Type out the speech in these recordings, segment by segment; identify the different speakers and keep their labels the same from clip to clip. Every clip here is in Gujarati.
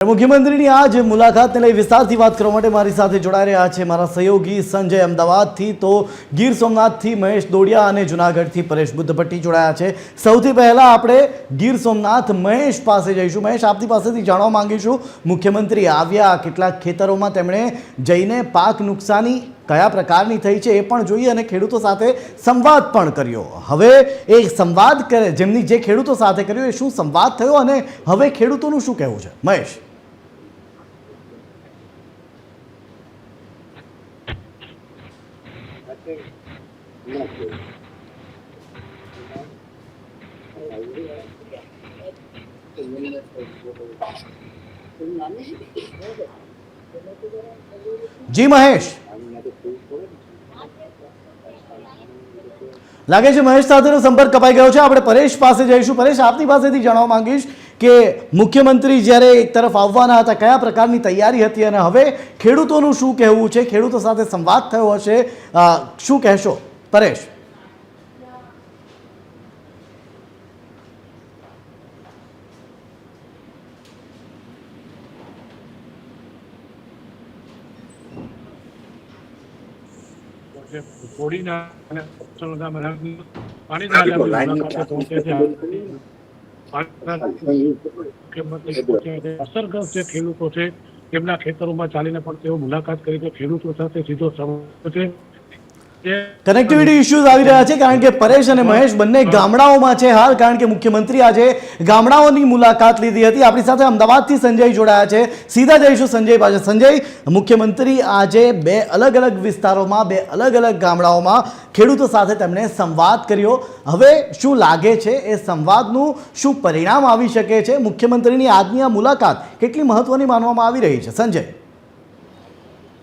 Speaker 1: મુખ્યમંત્રીની આજ મુલાકાતને લઈ વિસ્તારથી વાત કરવા માટે મારી સાથે જોડાઈ રહ્યા છે મારા સહયોગી સંજય અમદાવાદથી, તો ગીર સોમનાથથી મહેશ દોડિયા અને જૂનાગઢથી પરેશ બુદ્ધભટ્ટી જોડાયા છે। સૌથી પહેલા આપણે ગીર સોમનાથ મહેશ પાસે જઈશું। મહેશ, આપની પાસેથી જાણવા માંગીશું, મુખ્યમંત્રી આવ્યા, કેટલાક ખેતરોમાં તેમણે જઈને પાક નુકસાની કયા પ્રકારની થઈ છે એ પણ જોઈએ અને ખેડૂતો સાથે સંવાદ પણ કર્યો। હવે એ સંવાદ કરે જેમની જે ખેડૂતો સાથે કર્યો એ શું સંવાદ થયો અને હવે ખેડૂતોનું શું કહેવું છે? મહેશ। जी महेश, लागे છે મહેશ સાથેનો સંપર્ક કપાઈ ગયો છે। આપણે પરેશ પાસે જઈશું। પરેશ, આપની પાસેથી જાણવા માંગીશ કે મુખ્યમંત્રી જ્યારે એક તરફ આવવાના હતા, કયા પ્રકારની તૈયારી હતી અને હવે ખેડૂતોનું શું કહેવું છે? ખેડૂતો સાથે સંવાદ થયો હશે, શું કહેશો પરેશ?
Speaker 2: અસરગ્રસ્ત જે ખેડૂતો છે તેમના ખેતરોમાં ચાલીને પણ તેઓ મુલાકાત કરી છે। ખેડૂતો સાથે સીધો સંવાદ છે।
Speaker 1: કનેક્ટિવિટી ઇશ્યુઝ આવી રહ્યા છે કારણ કે પરેશ અને મહેશ બંને ગામડાઓમાં છે હાલ, કારણ કે મુખ્યમંત્રી આજે ગામડાઓની મુલાકાત લીધી હતી। આપણી સાથે અમદાવાદથી સંજય જોડાયા છે, સીધા જઈશું સંજય પાસે। સંજય, મુખ્યમંત્રી આજે બે અલગ અલગ વિસ્તારોમાં, બે અલગ અલગ ગામડાઓમાં ખેડૂતો સાથે તેમણે સંવાદ કર્યો। હવે શું લાગે છે એ સંવાદનું શું પરિણામ આવી શકે છે? મુખ્યમંત્રીની આજની આ મુલાકાત કેટલી મહત્વની માનવામાં આવી રહી છે? સંજય।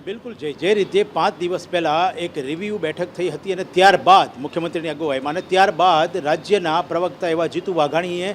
Speaker 3: બિલકુલ જે રીતે 5 દિવસ પહેલાં એક રિવ્યૂ બેઠક થઈ હતી અને ત્યારબાદ મુખ્યમંત્રીની અગુવાઈમાં અને ત્યારબાદ રાજ્યના પ્રવક્તા એવા જીતુ વાઘાણીએ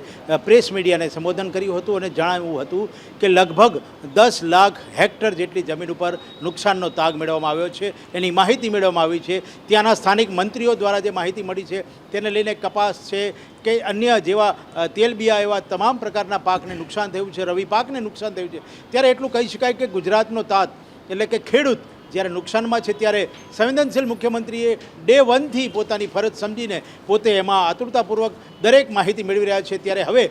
Speaker 3: પ્રેસ મીડિયાને સંબોધન કર્યું હતું અને જણાવ્યું હતું કે લગભગ 10 લાખ હેક્ટર જેટલી જમીન ઉપર નુકસાનનો તાગ મેળવવામાં આવ્યો છે, એની માહિતી મેળવવામાં આવી છે। ત્યાંના સ્થાનિક મંત્રીઓ દ્વારા જે માહિતી મળી છે તેને લઈને કપાસ છે કે અન્ય જેવા તેલબિયા એવા તમામ પ્રકારના પાકને નુકસાન થયું છે, રવિ પાકને નુકસાન થયું છે। ત્યારે એટલું કહી શકાય કે ગુજરાતનો તાત એટલે કે ખેડૂત જ્યારે નુકસાનમાં છે ત્યારે સંવેદનશીલ મુખ્યમંત્રીએ ડે 1 થી પોતાની ફરજ સમજીને પોતે એમાં આતુરતાપૂર્વક દરેક માહિતી મેળવી રહ્યા છે। ત્યારે હવે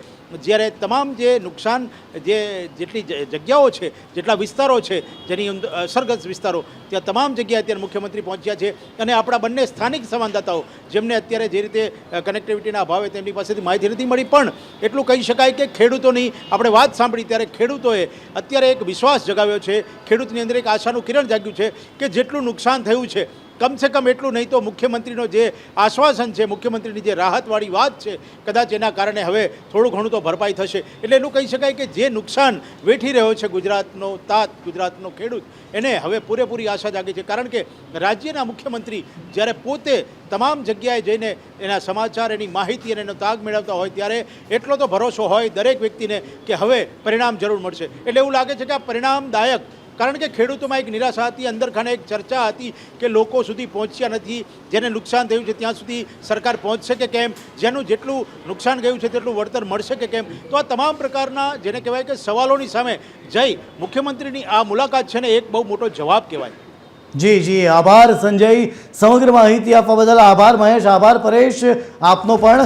Speaker 3: જ્યારે તમામ જે નુકસાન જેટલી જગ્યાઓ છે, જેટલા વિસ્તારો છે, જેની અસરગ્રસ્ત વિસ્તારો, ત્યાં તમામ જગ્યાએ અત્યારે મુખ્યમંત્રી પહોંચ્યા છે અને આપણા બંને સ્થાનિક સંવાદદાતાઓ જેમને અત્યારે જે રીતે કનેક્ટિવિટીના અભાવે તેમની પાસેથી માહિતી નથી મળી, પણ એટલું કહી શકાય કે ખેડૂતોની આપણે વાત સાંભળી ત્યારે ખેડૂતોએ અત્યારે એક વિશ્વાસ જગાવ્યો છે, ખેડૂતની અંદર એક આશાનું કિરણ જાગ્યું છે કે જેટલું નુકસાન થયું છે કમસે કમ એટલું નહીં તો મુખ્યમંત્રીનો જે આશ્વાસન છે, મુખ્યમંત્રીની જે રાહતવાળી વાત છે, કદાચ એના કારણે હવે થોડું ઘણું તો ભરપાઈ થશે। એટલે એટલું કહી શકાય કે જે નુકસાન વેઠી રહ્યો છે ગુજરાતનો તાત, ગુજરાતનો ખેડૂત, એને હવે પૂરેપૂરી આશા જાગી છે। કારણ કે રાજ્યના મુખ્યમંત્રી જ્યારે પોતે તમામ જગ્યાએ જઈને એના સમાચાર, એની માહિતી અને એનો તાગ મેળવતા હોય ત્યારે એટલો તો ભરોસો હોય દરેક વ્યક્તિને કે હવે પરિણામ જરૂર મળશે। એટલે એવું લાગે છે કે આ પરિણામદાયક, કારણ કે ખેડૂતોમાં એક નિરાશા હતી, અંદરખાને એક ચર્ચા હતી કે લોકો સુધી પહોંચ્યા નથી, જેને નુકસાન થયું છે ત્યાં સુધી સરકાર પહોંચશે કે કેમ, જેનું જેટલું નુકસાન ગયું છે તેટલું વળતર મળશે કે કેમ। તો આ તમામ પ્રકારના જેને કહેવાય કે સવાલોની સામે જઈ મુખ્યમંત્રીની આ મુલાકાત છે ને એક બહુ મોટો જવાબ કહેવાય।
Speaker 1: જી જી, આભાર સંજય, સમગ્ર માહિતી આપવા બદલ આભાર। મહેશ, આભાર પરેશ, આપનો પણ।